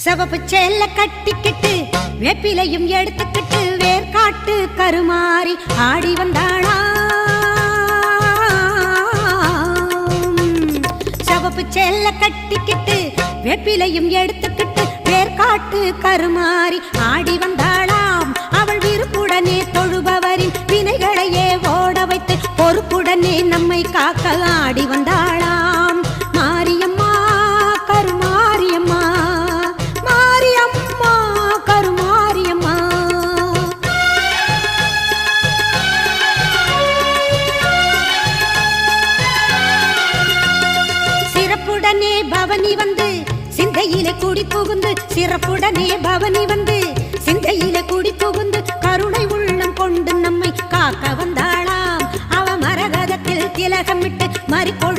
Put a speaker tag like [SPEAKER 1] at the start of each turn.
[SPEAKER 1] சிவப்பு சேல கட்டிக்கிட்டு வேப்பிலையும் எடுத்துக்கிட்டு வேர்காட்டு கருமாறி ஆடி வந்தாளா. சிவப்பு சேல கட்டிக்கிட்டு வேப்பிலையும் எடுத்துக்கிட்டு வேர்காட்டு கருமாறி ஆடி வந்தாளாம். அவள் விருப்புடனே தொழுபவரின் வினைகளையே ஓட வைத்து பொறுப்புடனே நம்மை காக்க ஆடி வந்தாளாம். மாரியம்மா கருமாரியம்மா, மாரியம்மா கருமாரியம்மா. சிறப்புடனே பவனி வந்து சிந்தையிலே கூடி புகுந்து, சிறப்புடனே பவனி வந்து சிந்தையிலே கூடி புகுந்து கருணை உள்ளம் கொண்டு நம்மை காக்க வந்தாளாம். அவ மரகதத்தில் திலகமிட்டு மறிக்கொள்